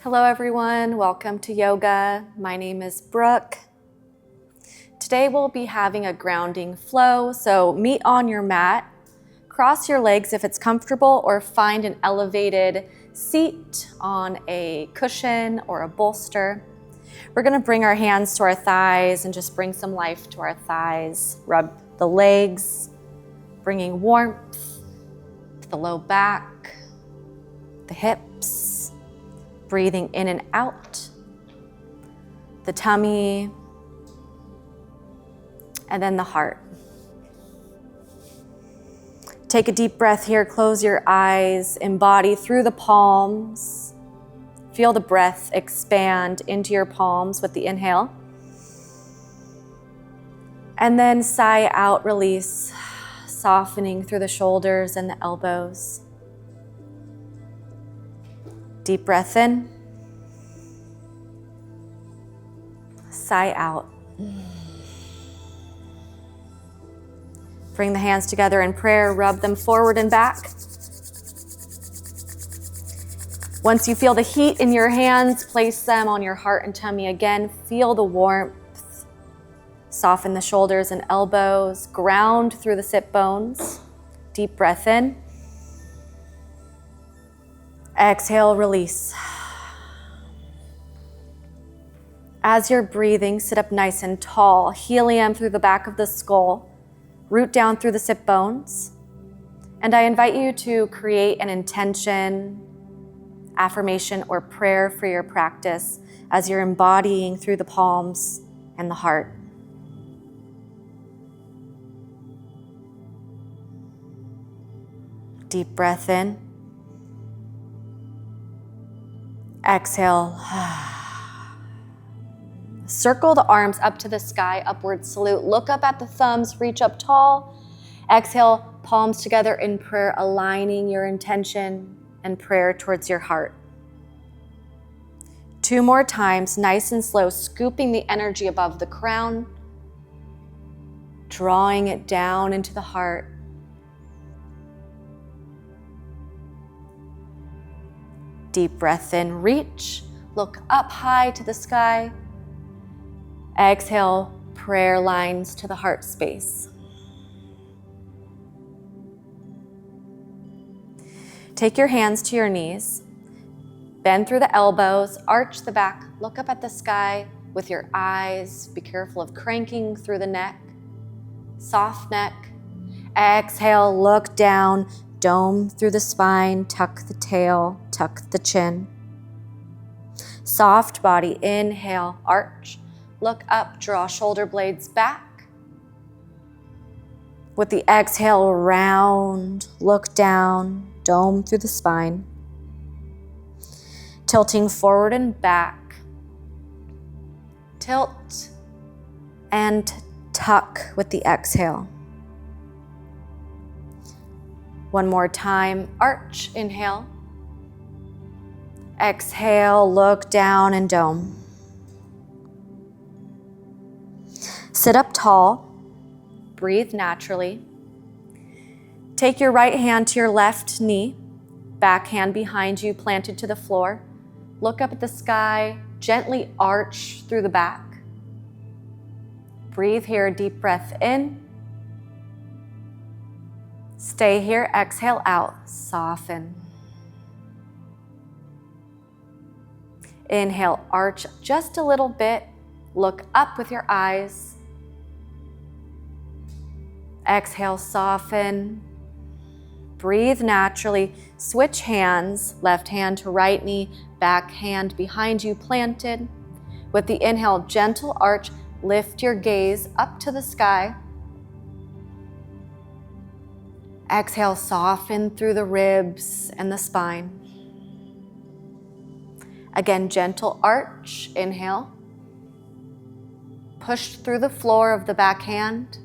Hello everyone, welcome to yoga. My name is Brooke. Today we'll be having a grounding flow, so meet on your mat, cross your legs if it's comfortable, or find an elevated seat on a cushion or a bolster. We're gonna bring our hands to our thighs and just bring some life to our thighs. Rub the legs, bringing warmth to the low back, the hips. Breathing in and out, the tummy, and then the heart. Take a deep breath here, close your eyes, embody through the palms. Feel the breath expand into your palms with the inhale. And then sigh out, release, softening through the shoulders and the elbows. Deep breath in, sigh out. Bring the hands together in prayer, rub them forward and back. Once you feel the heat in your hands, place them on your heart and tummy again. Feel the warmth. Soften the shoulders and elbows, ground through the sit bones. Deep breath in. Exhale, release. As you're breathing, sit up nice and tall. Helium through the back of the skull. Root down through the sit bones. And I invite you to create an intention, affirmation, or prayer for your practice as you're embodying through the palms and the heart. Deep breath in. Exhale. Circle the arms up to the sky, upward salute. Look up at the thumbs, reach up tall. Exhale, palms together in prayer, aligning your intention and prayer towards your heart. 2 more times, nice and slow, scooping the energy above the crown, drawing it down into the heart. Deep breath in, reach, look up high to the sky. Exhale, prayer lines to the heart space. Take your hands to your knees, bend through the elbows, arch the back, look up at the sky with your eyes. Be careful of cranking through the neck, soft neck. Exhale, look down, dome through the spine, tuck the tail, tuck the chin. Soft body, inhale, arch, look up, draw shoulder blades back. With the exhale, round, look down, dome through the spine. Tilting forward and back. Tilt and tuck with the exhale. One more time, arch, inhale. Exhale, look down and dome. Sit up tall, breathe naturally. Take your right hand to your left knee, back hand behind you, planted to the floor. Look up at the sky, gently arch through the back. Breathe here, deep breath in. Stay here, exhale out, soften. Inhale, arch just a little bit. Look up with your eyes. Exhale, soften. Breathe naturally. Switch hands, left hand to right knee, back hand behind you planted. With the inhale, gentle arch, lift your gaze up to the sky. Exhale, soften through the ribs and the spine. Again, gentle arch, inhale. Push through the floor of the back hand.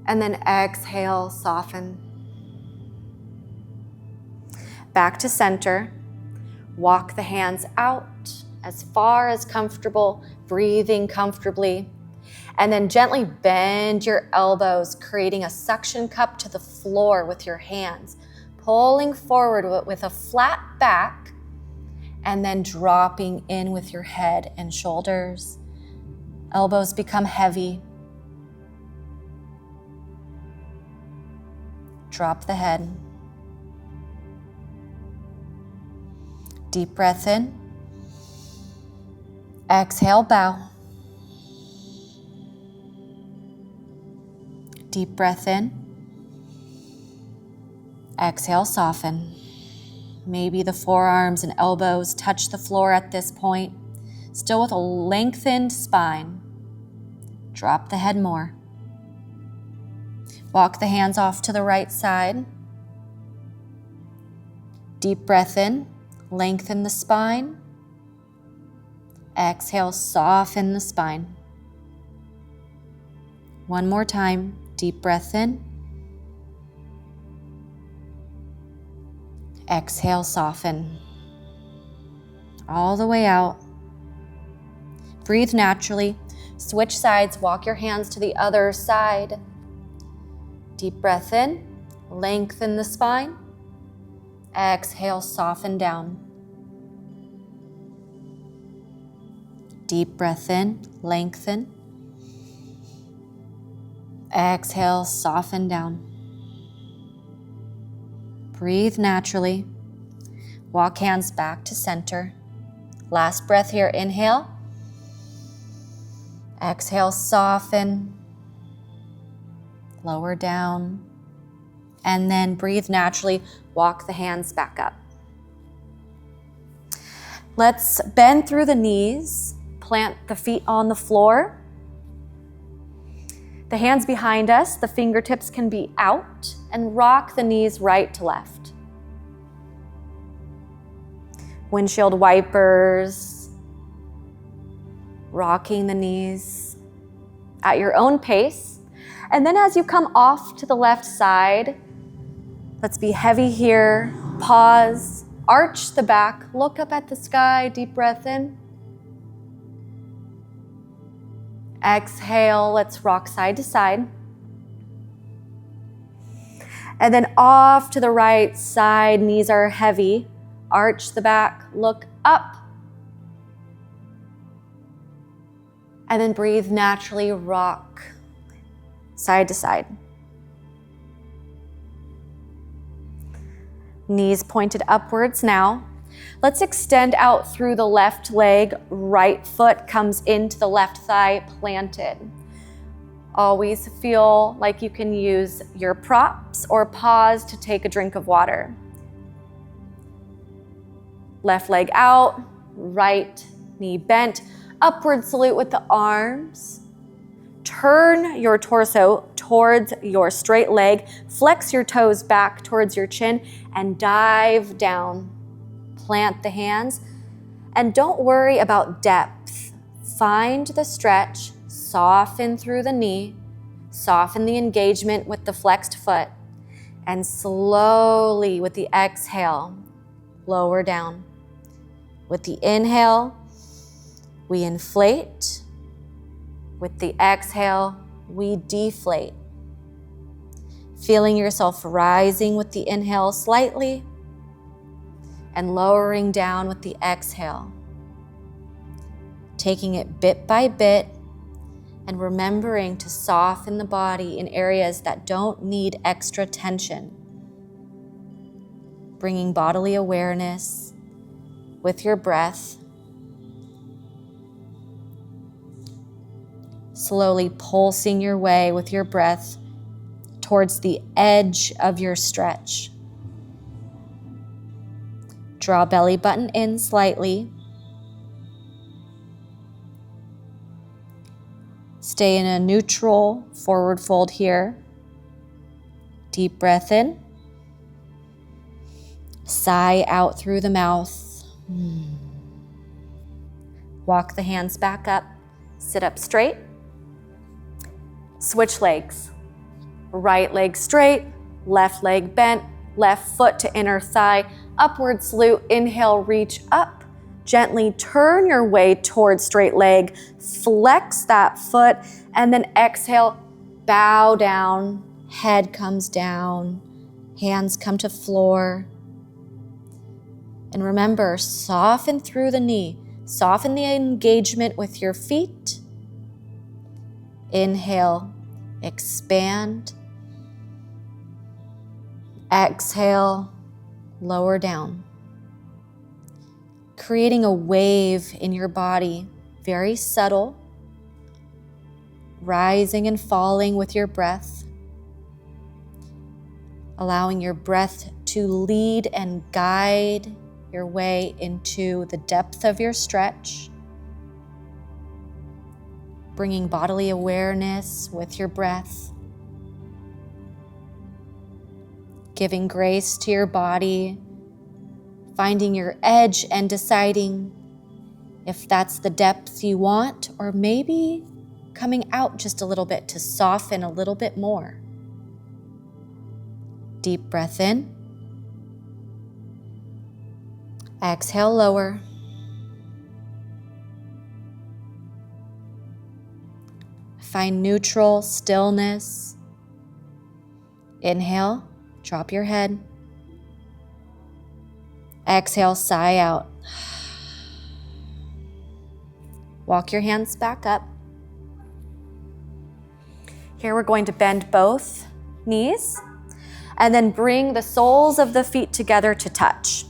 And then exhale, soften. Back to center. Walk the hands out as far as comfortable, breathing comfortably. And then gently bend your elbows, creating a suction cup to the floor with your hands. Pulling forward with a flat back, and then dropping in with your head and shoulders. Elbows become heavy. Drop the head. Deep breath in. Exhale, bow. Deep breath in. Exhale, soften. Maybe the forearms and elbows touch the floor at this point, still with a lengthened spine. Drop the head more. Walk the hands off to the right side. Deep breath in, lengthen the spine. Exhale, soften the spine. One more time, deep breath in. Exhale, soften. All the way out. Breathe naturally. Switch sides, walk your hands to the other side. Deep breath in, lengthen the spine. Exhale, soften down. Deep breath in, lengthen. Exhale, soften down. Breathe naturally. Walk hands back to center. Last breath here, inhale. Exhale, soften. Lower down. And then breathe naturally. Walk the hands back up. Let's bend through the knees. Plant the feet on the floor. The hands behind us, the fingertips can be out, and rock the knees right to left. Windshield wipers, rocking the knees at your own pace. And then as you come off to the left side, let's be heavy here. Pause, arch the back, look up at the sky, deep breath in. Exhale, let's rock side to side. And then off to the right side, knees are heavy. Arch the back, look up. And then breathe naturally, rock side to side. Knees pointed upwards now. Let's extend out through the left leg. Right foot comes into the left thigh, planted. Always feel like you can use your props or pause to take a drink of water. Left leg out, right knee bent, upward salute with the arms. Turn your torso towards your straight leg, flex your toes back towards your chin, and dive down. Plant the hands, and don't worry about depth. Find the stretch, soften through the knee, soften the engagement with the flexed foot, and slowly with the exhale, lower down. With the inhale, we inflate. With the exhale, we deflate. Feeling yourself rising with the inhale slightly, and lowering down with the exhale. Taking it bit by bit and remembering to soften the body in areas that don't need extra tension. Bringing bodily awareness with your breath. Slowly pulsing your way with your breath towards the edge of your stretch. Draw belly button in slightly. Stay in a neutral forward fold here. Deep breath in. Sigh out through the mouth. Walk the hands back up. Sit up straight. Switch legs. Right leg straight, left leg bent, left foot to inner thigh. Upward salute, inhale, reach up. Gently turn your way towards straight leg. Flex that foot, and then exhale, bow down. Head comes down, hands come to floor. And remember, soften through the knee. Soften the engagement with your feet. Inhale, expand. Exhale, lower down. Creating a wave in your body, very subtle, rising and falling with your breath. Allowing your breath to lead and guide your way into the depth of your stretch. Bringing bodily awareness with your breath. Giving grace to your body. Finding your edge and deciding if that's the depth you want, or maybe coming out just a little bit to soften a little bit more. Deep breath in. Exhale, lower. Find neutral stillness. Inhale, drop your head. Exhale, sigh out. Walk your hands back up. Here we're going to bend both knees and then bring the soles of the feet together to touch.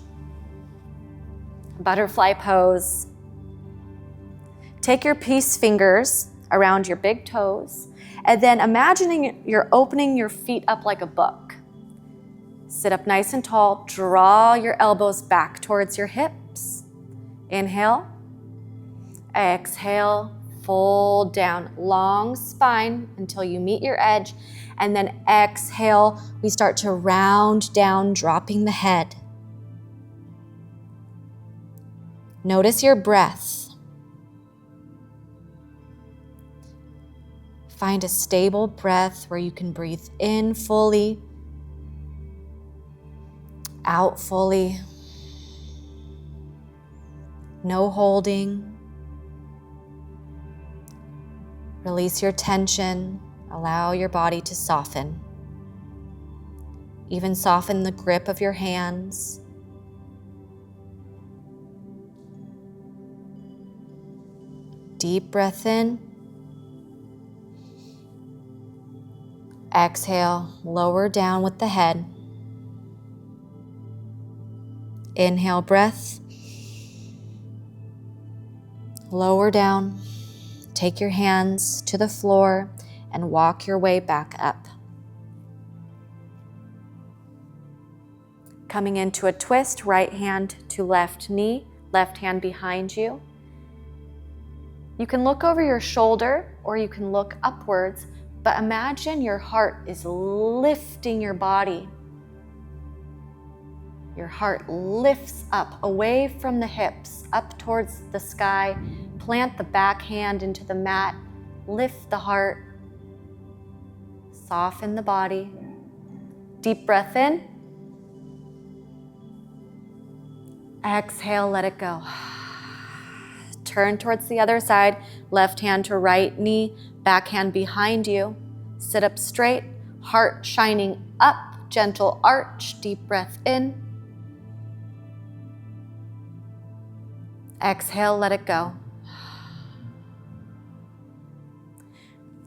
Butterfly pose. Take your peace fingers around your big toes and then imagining you're opening your feet up like a book. Sit up nice and tall. Draw your elbows back towards your hips. Inhale. Exhale. Fold down. Long spine until you meet your edge. And then exhale. We start to round down, dropping the head. Notice your breath. Find a stable breath where you can breathe in fully, out fully. No holding. Release your tension. Allow your body to soften. Even soften the grip of your hands. Deep breath in. Exhale, lower down with the head. Inhale, breath. Lower down. Take your hands to the floor and walk your way back up. Coming into a twist, right hand to left knee, left hand behind you. You can look over your shoulder or you can look upwards, but imagine your heart is lifting your body. Your heart lifts up away from the hips, up towards the sky. Plant the back hand into the mat. Lift the heart. Soften the body. Deep breath in. Exhale, let it go. Turn towards the other side. Left hand to right knee, back hand behind you. Sit up straight, heart shining up, gentle arch. Deep breath in. Exhale, let it go.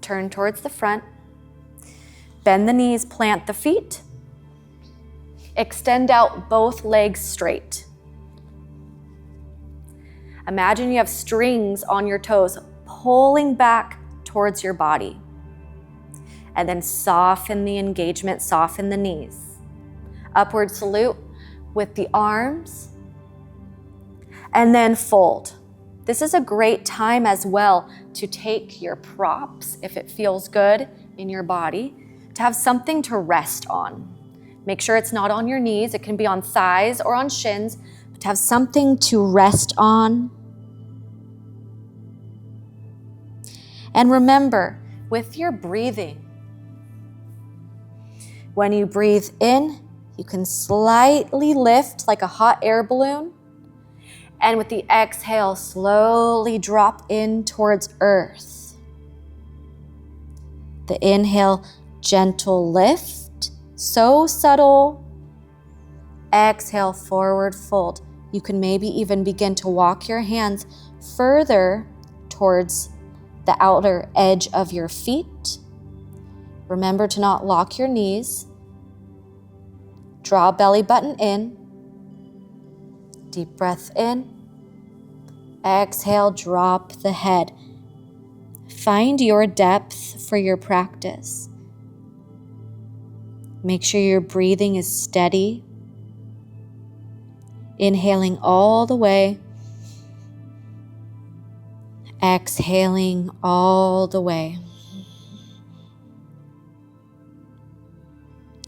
Turn towards the front. Bend the knees, plant the feet. Extend out both legs straight. Imagine you have strings on your toes pulling back towards your body. And then soften the engagement, soften the knees. Upward salute with the arms. And then fold. This is a great time as well to take your props, if it feels good in your body, to have something to rest on. Make sure it's not on your knees. It can be on thighs or on shins, but to have something to rest on. And remember, with your breathing, when you breathe in, you can slightly lift like a hot air balloon. And with the exhale, slowly drop in towards earth. The inhale, gentle lift, so subtle. Exhale, forward fold. You can maybe even begin to walk your hands further towards the outer edge of your feet. Remember to not lock your knees. Draw belly button in. Deep breath in. Exhale, drop the head. Find your depth for your practice. Make sure your breathing is steady. Inhaling all the way. Exhaling all the way.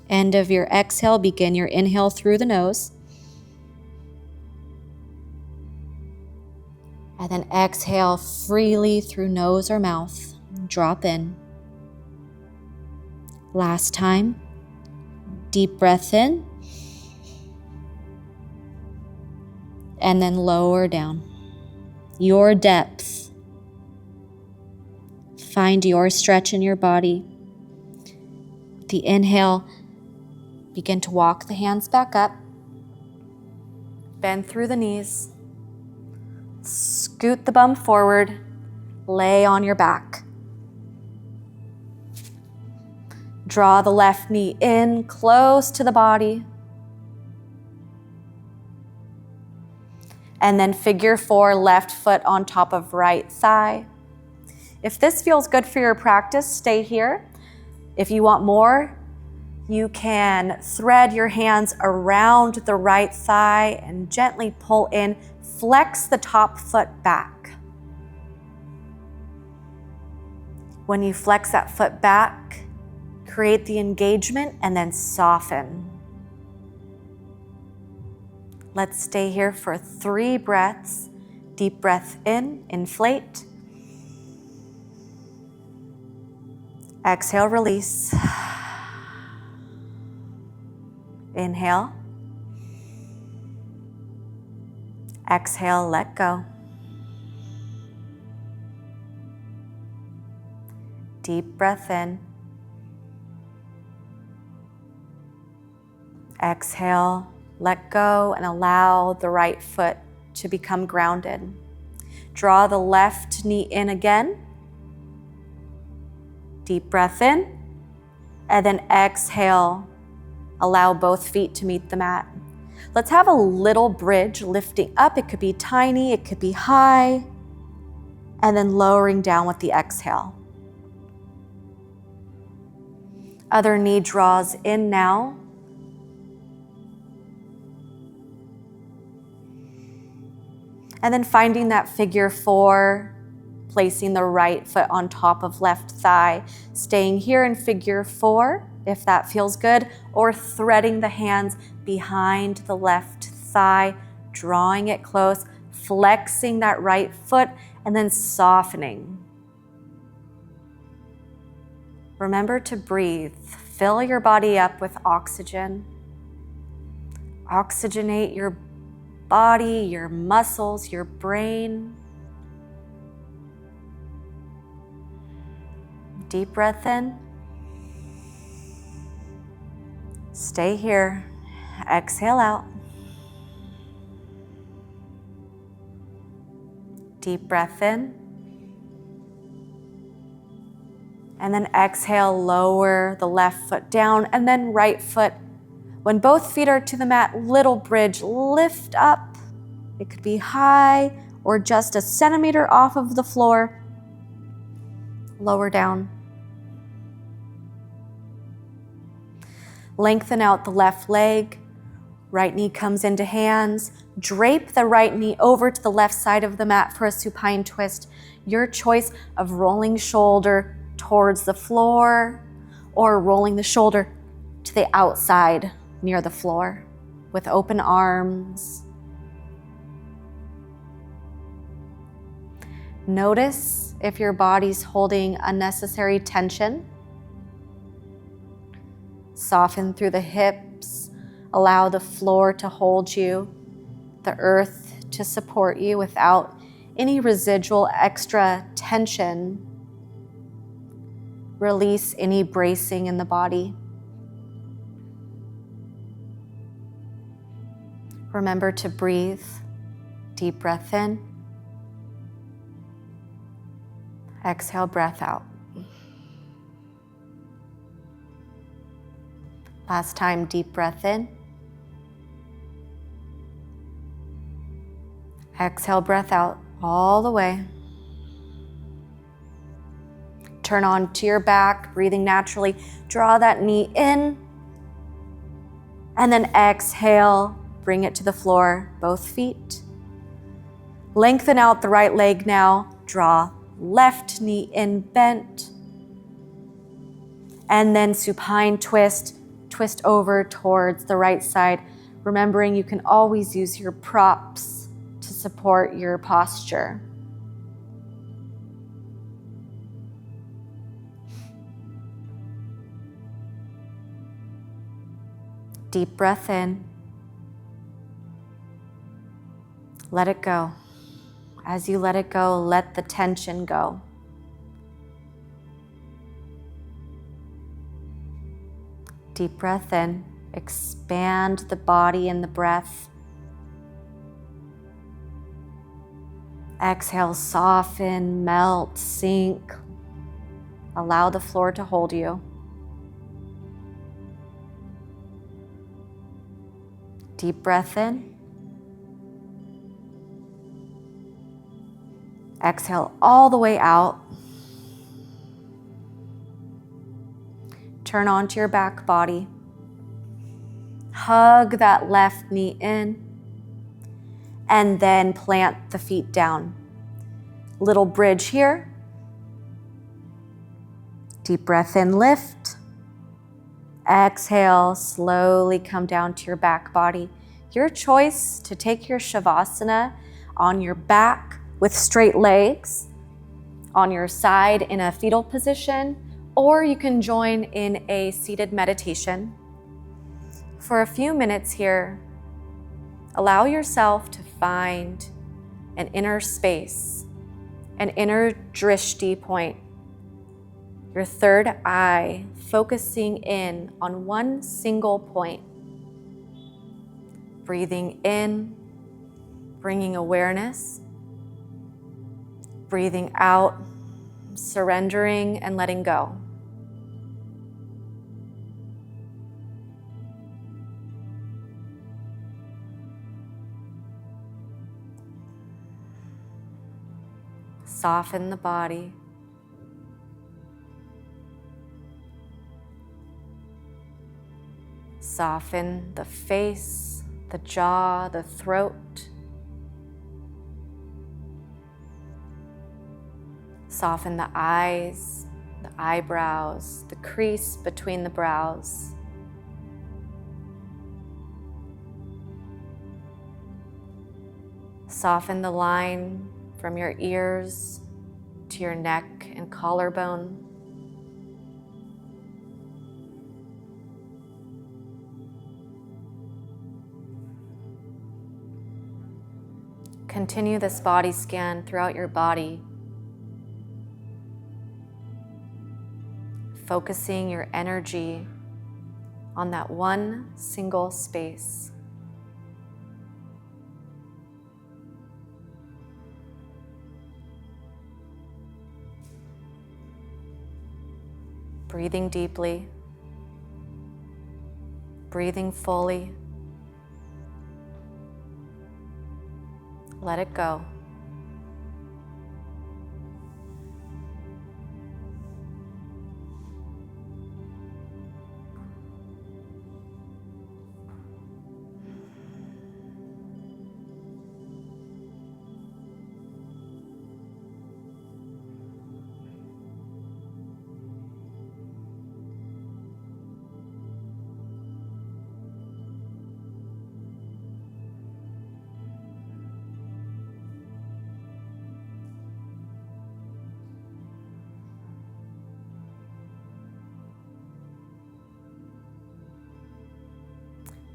End of your exhale, begin your inhale through the nose. And then exhale freely through nose or mouth. Drop in. Last time. Deep breath in. And then lower down. Your depth. Find your stretch in your body. The inhale, begin to walk the hands back up. Bend through the knees. Scoot the bum forward. Lay on your back. Draw the left knee in close to the body. And then figure 4, left foot on top of right thigh. If this feels good for your practice, stay here. If you want more, you can thread your hands around the right thigh and gently pull in. Flex the top foot back. When you flex that foot back, create the engagement and then soften. Let's stay here for 3 breaths. Deep breath in, inflate. Exhale, release. Inhale. Exhale, let go. Deep breath in. Exhale, let go, and allow the right foot to become grounded. Draw the left knee in again. Deep breath in, and then exhale. Allow both feet to meet the mat. Let's have a little bridge lifting up. It could be tiny, it could be high, and then lowering down with the exhale. Other knee draws in now. And then finding that figure 4, placing the right foot on top of left thigh, staying here in figure 4, if that feels good, or threading the hands behind the left thigh, drawing it close, flexing that right foot, and then softening. Remember to breathe. Fill your body up with oxygen. Oxygenate your body, your muscles, your brain. Deep breath in. Stay here. Exhale out. Deep breath in. And then exhale, lower the left foot down, and then right foot. When both feet are to the mat, little bridge, lift up. It could be high or just a centimeter off of the floor. Lower down. Lengthen out the left leg. Right knee comes into hands. Drape the right knee over to the left side of the mat for a supine twist. Your choice of rolling shoulder towards the floor or rolling the shoulder to the outside near the floor with open arms. Notice if your body's holding unnecessary tension. Soften through the hips. Allow the floor to hold you, the earth to support you without any residual extra tension. Release any bracing in the body. Remember to breathe. Deep breath in. Exhale, breath out. Last time, deep breath in. Exhale, breath out all the way. Turn on to your back, breathing naturally. Draw that knee in. And then exhale, bring it to the floor, both feet. Lengthen out the right leg now. Draw left knee in, bent. And then supine twist. Twist over towards the right side. Remembering you can always use your props to support your posture. Deep breath in. Let it go. As you let it go, let the tension go. Deep breath in. Expand the body and the breath. Exhale, soften, melt, sink. Allow the floor to hold you. Deep breath in. Exhale all the way out. Turn onto your back body. Hug that left knee in. And then plant the feet down. Little bridge here. Deep breath in, lift. Exhale, slowly come down to your back body. Your choice to take your Shavasana on your back with straight legs, on your side in a fetal position, or you can join in a seated meditation. For a few minutes here, allow yourself to find an inner space, an inner drishti point, your third eye focusing in on one single point. Breathing in, bringing awareness. Breathing out, surrendering and letting go. Soften the body. Soften the face, the jaw, the throat. Soften the eyes, the eyebrows, the crease between the brows. Soften the line from your ears to your neck and collarbone. Continue this body scan throughout your body, focusing your energy on that one single space. Breathing deeply, breathing fully. Let it go.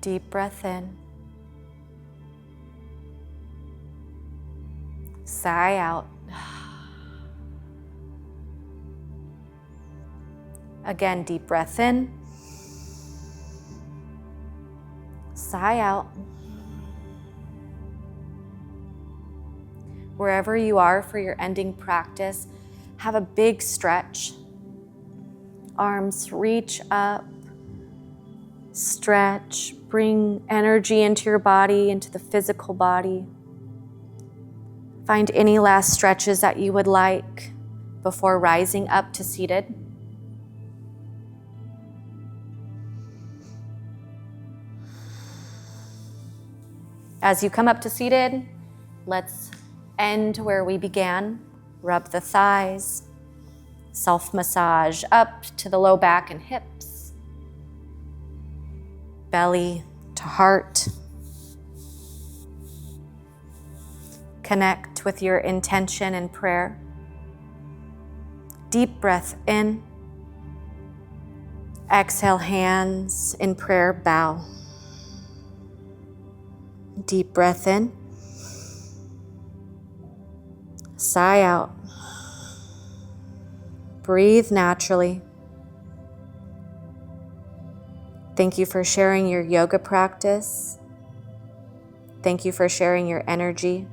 Deep breath in. Sigh out. Again, deep breath in. Sigh out. Wherever you are for your ending practice, have a big stretch. Arms reach up, stretch, bring energy into your body, into the physical body. Find any last stretches that you would like before rising up to seated. As you come up to seated, let's end where we began. Rub the thighs, self-massage up to the low back and hips, belly to heart. Connect with your intention and prayer. Deep breath in. Exhale, hands in prayer, bow. Deep breath in. Sigh out. Breathe naturally. Thank you for sharing your yoga practice. Thank you for sharing your energy.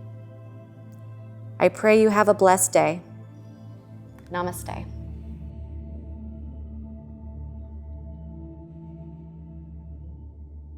I pray you have a blessed day. Namaste.